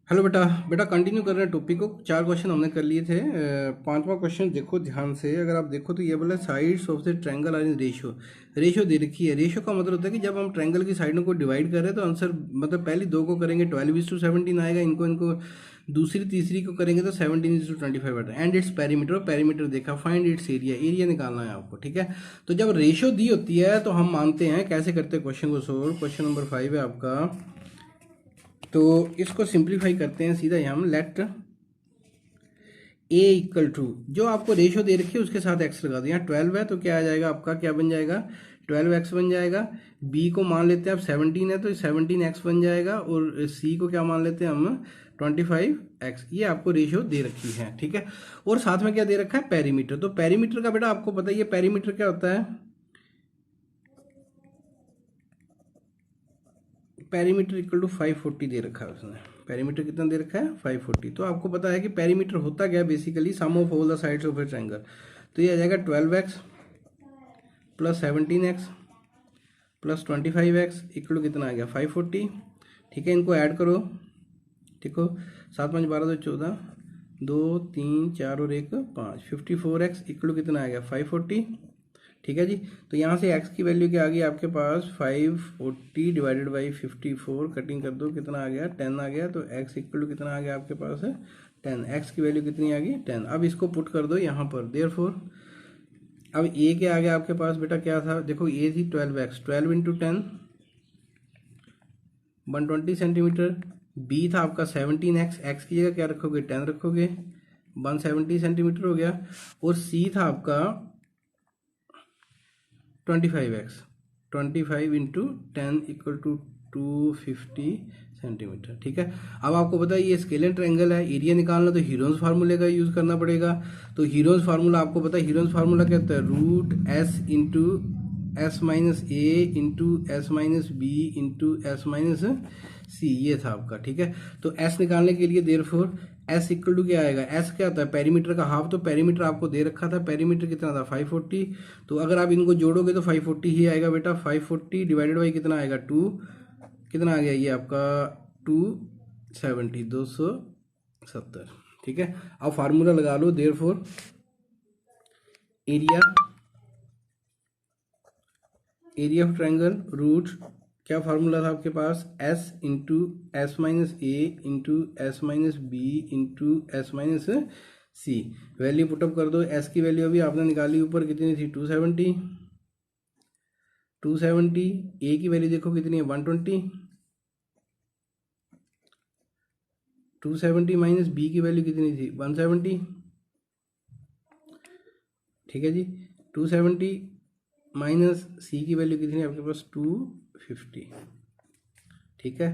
Hello बेटा। बेटा continue कर रहे हैं टॉपिक को। 4 क्वेश्चन हमने कर लिए थे। पांचवा क्वेश्चन देखो ध्यान से। अगर आप देखो तो ये बोला sides of the triangle are in ratio. Ratio दे रखी है। रेशियो का मतलब होता है कि जब हम ट्रायंगल की साइडों को डिवाइड कर रहे हैं तो आंसर मतलब पहली दो को करेंगे 12:17 आएगा, इनको इनको दूसरी तीसरी को करेंगे तो 17:25 आता है। एंड इट्स पैरीमीटर, पैरीमीटर देखा, फाइंड इट्स एरिया, एरिया निकालना है आपको। ठीक है, तो जब रेशियो दी होती है तो हम मानते हैं कैसे करते हैं क्वेश्चन को सोल्व। क्वेश्चन नंबर 5 है आपका, तो इसको सिंप्लीफाई करते हैं सीधा हम। लेट ए इक्वल टू, जो आपको रेशियो दे रखी है उसके साथ एक्स लगा दो। यहाँ 12 है तो क्या आ जाएगा आपका, क्या बन जाएगा, 12x बन जाएगा। बी को मान लेते हैं आप 17 है तो 17x बन जाएगा। और सी को क्या मान लेते हैं हम, 25x। ये आपको रेशियो दे रखी है। ठीक है, और साथ में क्या दे रखा है, पेरीमीटर। तो पेरीमीटर का बेटा आपको पता ही है, पेरीमीटर क्या होता है। पेरीमीटर इक्वल टू 540 दे रखा है उसने। पेरीमीटर कितना दे रखा है, 540। तो आपको पता है कि पेरीमीटर होता क्या है, basically sum of all the sides of a triangle. तो ये आ जाएगा 12x plus 17x plus 25x equal to कितना आ गया, 540। ठीक है, इनको ऐड करो। ठीक हो, 7 5 12 2 14, 2 3 4 और 1 5, 54x इक्वल टू कितना आ गया, 540। ठीक है जी, तो यहाँ से x की वैल्यू क्या आ गई आपके पास, 540 डिवाइडेड बाई 54, कटिंग कर दो, कितना आ गया, 10 आ गया। तो x इक्वल टू कितना आ गया आपके पास है 10। x की वैल्यू कितनी आ गई, 10। अब इसको पुट कर दो यहाँ पर। देयरफॉर अब a के आ गया आपके पास बेटा, क्या था देखो, a थी 12x, 12 इंटू 10 120 सेंटीमीटर। b था आपका 17x, x की जगह क्या रखोगे, 10 रखोगे, 170 सेंटीमीटर हो गया। और c था आपका 25x, 25 into 10 equal to 250 centimetre. ठीक है, अब आपको पता है ये स्केलर ट्रायंगल है, एरिया निकालना तो हीरोन्स फार्मूले का यूज करना पड़ेगा। तो हीरोन्स फार्मूला आपको पता है, हीरोन्स फार्मूला क्या होता है, root s into s minus a into s minus b into s minus c, ये था आपका। ठीक है, तो एस निकालने के लिए देयरफॉर एस इक्वल टू क्या आएगा, एस क्या होता है, पेरीमीटर का हाफ। तो पेरीमीटर आपको दे रखा था, पेरीमीटर कितना था 540। तो अगर आप इनको जोड़ोगे तो 540 ही आएगा बेटा। 540 डिवाइडेड बाई कितना आएगा 2, कितना आ गया ये आपका 270, 270। ठीक है, अब फार्मूला लगा लो। Therefore area, area of triangle root, क्या फार्मूला था आपके पास, s into s minus a into s minus b into s minus c. Value put up कर दो। s की वैल्यू अभी आपने निकाली ऊपर, कितनी थी 270, 270। a की वैल्यू देखो कितनी है 120, 270 माइनस b की वैल्यू कितनी थी 170। ठीक है जी, 270 माइनस c की वैल्यू कितनी है आपके पास 250। ठीक है,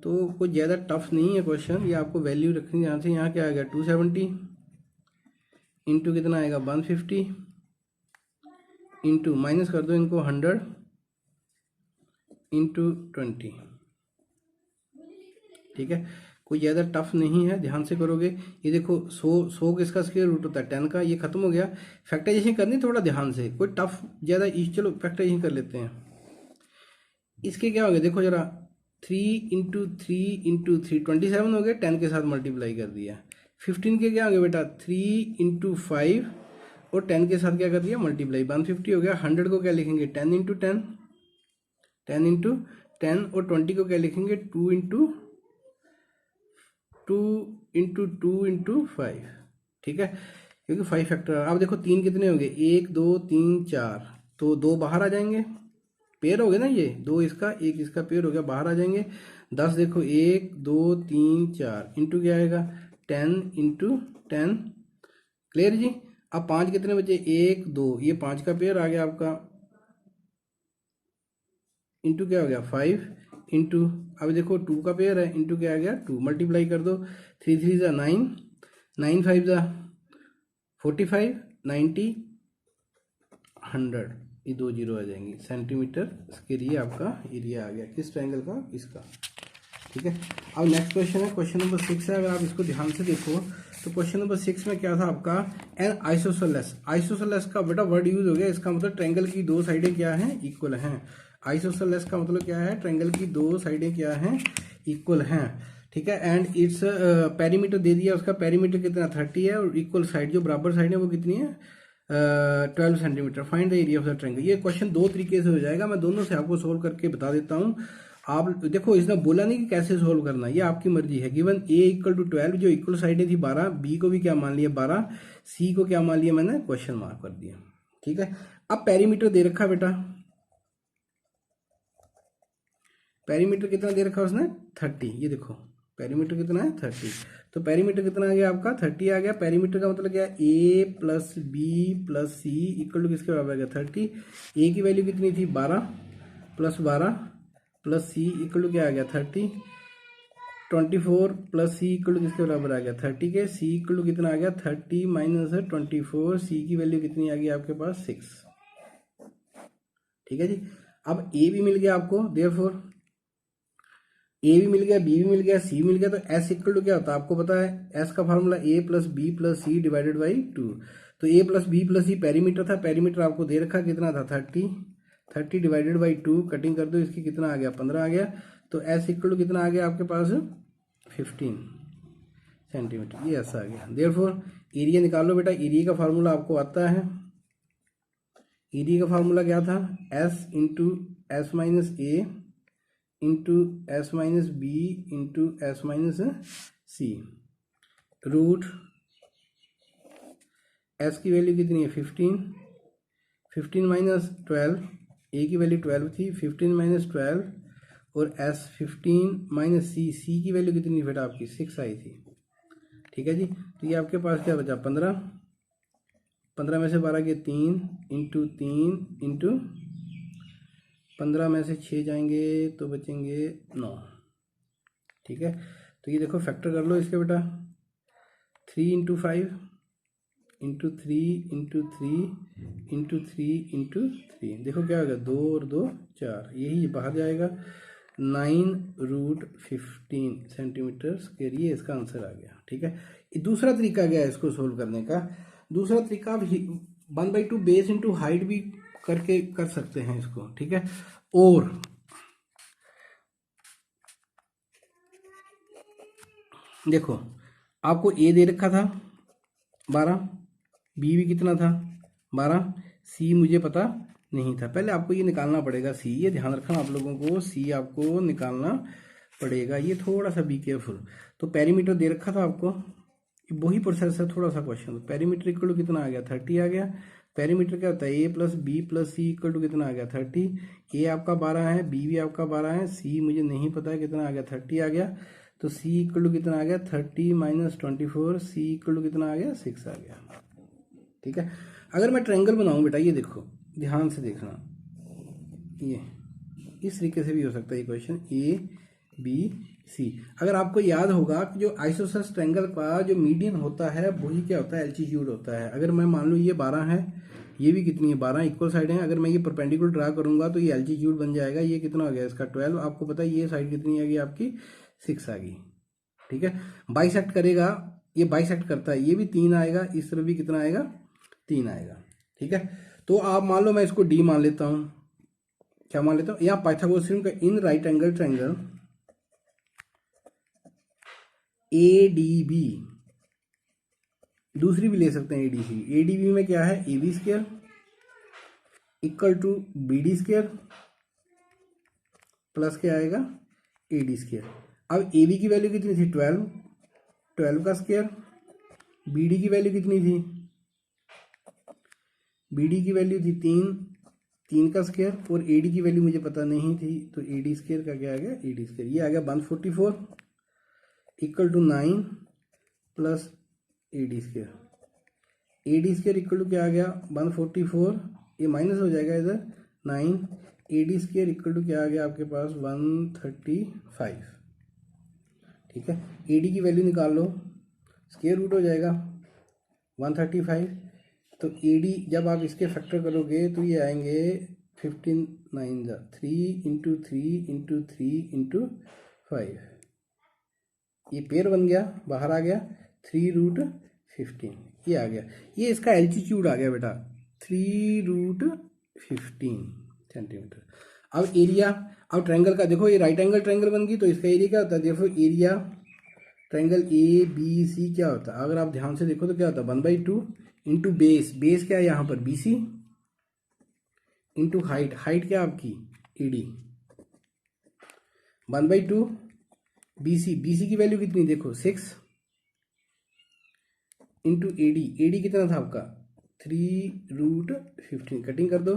तो कोई ज़्यादा टफ नहीं है क्वेश्चन, ये आपको वैल्यू रखनी यहाँ से। यहाँ क्या आ गया 270 इंटू कितना आएगा 150 इंटू, माइनस कर दो इनको 100 इंटू 20। ठीक है, कोई ज़्यादा टफ नहीं है, ध्यान से करोगे। ये देखो 100 किसका स्क्वायर रूट होता है 10 का, ये खत्म हो गया। फैक्टराइजेशन करनी थोड़ा ध्यान से, कोई टफ ज़्यादा चलो फैक्टराइजेशन कर लेते हैं। इसके क्या हो गया देखो जरा, 3 इंटू 3 27 हो गया, 10 के साथ मल्टीप्लाई कर दिया। 15 के क्या हो गया बेटा, 3 इंटू 5 और 10 के साथ क्या कर दिया मल्टीप्लाई, 150 हो गया। 100 को क्या लिखेंगे 10 इंटू 10, 10 इंटू 10। और 20 को क्या लिखेंगे 2 इंटू 2 इंटू 2 इंटू 5। ठीक है, क्योंकि 5 फैक्टर। अब देखो 3 कितने होंगे, 1 2 3 4, तो 2 बाहर आ जाएंगे, पेयर हो गए ना, ये 2 इसका 1 इसका पेयर हो गया, बाहर आ जाएंगे। 10 देखो 1 2 3 4 इंटू क्या आएगा 10 इंटू 10। क्लियर जी। अब 5 कितने बचे, 1 2, ये 5 का पेयर आ गया आपका, इंटू क्या हो गया 5 इंटू, अब देखो 2 का पेयर है, इंटू क्या आ गया 2, मल्टीप्लाई कर दो। 3 3 ज़ा 9, 9 5 ज़ा 45, 90 100, ये 2 जीरो आ जाएंगी सेंटीमीटर स्क्वायर। ये आपका एरिया आ गया किस ट्रायंगल का, इसका। ठीक है, अब नेक्स्ट क्वेश्चन है, क्वेश्चन नंबर 6 है। अगर आप इसको ध्यान से देखो तो क्वेश्चन नंबर 6 में क्या था आपका, एन आइसोसेलेस। आइसोसेलेस का बेटा वर्ड यूज हो गया, इसका मतलब ट्रायंगल की दो साइडें क्या हैं, इक्वल हैं। आइसोसेलेस का मतलब क्या है, ट्रायंगल की दो साइडें क्या हैं, इक्वल हैं। ठीक है। एंड इट्स पेरीमीटर दे दिया, उसका पेरीमीटर कितना 30 है, और इक्वल साइड जो बराबर साइड है वो कितनी है 12 centimetre. Find the area of the triangle. ये क्वेश्चन दो तरीके से हो जाएगा, मैं दोनों से आपको सोल्व करके बता देता हूँ। आप देखो, इसने बोला नहीं कि कैसे सोल्व करना, ये आपकी मर्जी है। गिवन ए इक्वल टू 12, जो इक्वल साइडें थी 12, बी को भी क्या मान लिया 12, सी को क्या मान लिया मैंने क्वेश्चन मार्क कर दिया। ठीक है। अब पेरीमीटर दे रखा बेटा, पेरीमीटर कितना दे रखा उसने 30, ये देखो पेरीमीटर कितना है 30। तो पेरीमीटर कितना आ गया आपका 30 आ गया। पेरीमीटर का मतलब क्या है, a plus B plus C equal to किसके बराबर आ गया 30। ए की वैल्यू कितनी थी 12 plus 12 plus C equal to क्या आ गया 30। 24 प्लस सी इक्वल टू किसके बराबर आ गया 30 के। सी इक्वल टू कितना आ गया 30 माइनस 24, सी की वैल्यू कितनी आ गई आपके पास 6। ठीक है जी। अब ए भी मिल गया आपको, देयरफॉर ए भी मिल गया, बी भी मिल गया, सी भी मिल गया। तो एस इक्वल टू क्या होता है आपको पता है, एस का formula A plus B plus C divided by 2। तो A plus B plus C perimeter था, पेरीमीटर आपको दे रखा कितना था 30 डिवाइडेड बाई 2, कटिंग कर दो इसकी कितना आ गया 15 आ गया। तो एस इक्वल टू कितना आ गया आपके पास 15 सेंटीमीटर, ये ऐसा आ गया। देयरफॉर एरिया निकाल लो बेटा। एरिया का फार्मूला आपको आता है, एरिया का फार्मूला क्या था, s into s minus a into s minus b into s minus c. Root s की वैल्यू कितनी है 15 माइनस 12, ए की वैल्यू 12 थी, 15 माइनस 12 और एस 15 माइनस सी की वैल्यू कितनी बेटा आपकी 6 आई थी। ठीक है जी। तो ये आपके पास क्या बचा 15 में से 12 के 3 इंटू 15 में से 6 जाएंगे तो बचेंगे 9। ठीक है। तो ये देखो फैक्टर कर लो इसके बेटा, 3 into 5 into 3 into 3 into 3 into 3, देखो क्या होगा 2 और 2 4, यही बाहर जाएगा 9√15 सेंटीमीटर स्क्वायर, ये इसका आंसर आ गया। ठीक है। ये दूसरा तरीका क्या है इसको सोल्व करने का। दूसरा तरीका आप 1/2 बेस इंटू हाइट भी करके कर सकते हैं इसको। ठीक है। और देखो आपको ए दे रखा था 12, बी भी कितना था 12, सी मुझे पता नहीं था। पहले आपको ये निकालना पड़ेगा सी, ये ध्यान रखना आप लोगों को, सी आपको निकालना पड़ेगा, ये थोड़ा सा बी केयरफुल। तो पेरीमीटर दे रखा था आपको, वही प्रोसेस है, थोड़ा सा क्वेश्चन। तो पेरीमीटर इक्वल टू कितना आ गया 30 आ गया। पेरीमीटर क्या होता है a plus B plus C equal to कितना आ गया 30। ए आपका 12 है, बी भी आपका 12 है, सी मुझे नहीं पता है कितना आ गया 30 आ गया। तो सी इक्वल टू कितना आ गया 30 माइनस 24, सी इक्वल टू कितना आ गया 6 आ गया। ठीक है। अगर मैं ट्रायंगल बनाऊं बेटा, ये देखो ध्यान से देखना, ये इस तरीके से भी हो सकता है ये क्वेश्चन ए बी सी। अगर आपको याद होगा कि जो आइसोसेलेस ट्रायंगल का जो मीडियन होता है वही क्या होता है एल्टीट्यूड होता है। अगर मैं मान लूँ ये 12 है, ये भी कितनी है 12, इक्वल साइड है। अगर मैं ये परपेंडिकुलर ड्रा करूंगा तो ये एल्टीट्यूड बन जाएगा, ये कितना हो गया इसका 12। आपको पता है ये साइड कितनी आ गई आपकी 6 आ गई। ठीक है। बाइसेक्ट करेगा, ये बाइसेक्ट करता है, ये भी 3 आएगा, इस तरफ भी कितना आएगा 3 आएगा। ठीक है। तो आप मान लो मैं इसको डी मान लेता हूँ, क्या मान लेता हूँ, यहाँ पाइथागोरस थ्योरम का in right angle triangle ADB, दूसरी भी ले सकते हैं ADC। ADB में क्या है AB square equal to BD square plus क्या आएगा AD स्क्वायर। अब AB की वैल्यू कितनी थी 12 का स्क्वायर, BD की वैल्यू कितनी थी, BD की वैल्यू थी 3 का स्क्वायर, और AD की वैल्यू मुझे पता नहीं थी, तो AD स्क्वायर का क्या आ गया AD स्क्वायर, ये आ गया 144 equal to 9 plus AD square. AD square equal to क्या आ गया 144, ये माइनस हो जाएगा इधर 9, AD स्क्वायर इक्वल टू क्या आ गया आपके पास 135। ठीक है। AD की वैल्यू निकाल लो, स्क्वायर रूट हो जाएगा 135। तो AD जब आप इसके फैक्टर करोगे तो ये आएंगे 15 9 3 इंटू 3 इंटू 3 इंटू 5, ये पेयर बन गया, बाहर आ गया 3√15, ये आ गया, ये इसका एल्टीट्यूड आ गया बेटा 3√15 सेंटीमीटर। अब एरिया, अब ट्रायंगल का देखो, ये राइट एंगल ट्रायंगल बन गई तो इसका एरिया क्या होता है, देखो area triangle A B C क्या होता है, अगर आप ध्यान से देखो तो क्या होता है, 1/2 इंटू बेस, बेस क्या है यहाँ पर B C, into height, height क्या आपकी E D, 1/2 B C, B C की वैल्यू कितनी देखो 6 इंटू ए डी कितना था आपका 3√15, कटिंग कर दो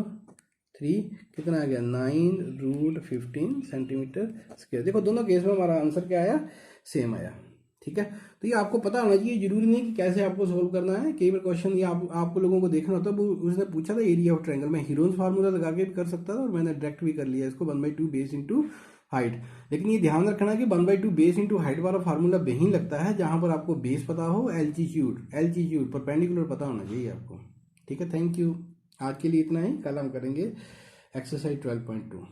3 कितना आ गया 9√15 सेंटीमीटर स्क्वायर। देखो दोनों केस में हमारा आंसर क्या आया, सेम आया। ठीक है, तो ये आपको पता होना चाहिए, जरूरी नहीं कि कैसे आपको सोल्व करना है। कई बार क्वेश्चन ये आपको लोगों को देखना होता है। उसने पूछा था एरिया ऑफ ट्रायंगल, मैं हीरोन्स फार्मूला लगा के भी कर सकता था और मैंने डायरेक्ट भी कर लिया इसको, 1/2 बेस इंटू हाइट। लेकिन ये ध्यान रखना कि 1/2 बेस इंटू हाइट वाला फार्मूला वहीं लगता है जहां पर आपको बेस पता हो, एल्टीट्यूड परपेंडिकुलर पता होना चाहिए आपको। ठीक है, थैंक यू। आज के लिए इतना ही, कल हम करेंगे एक्सरसाइज 12.2।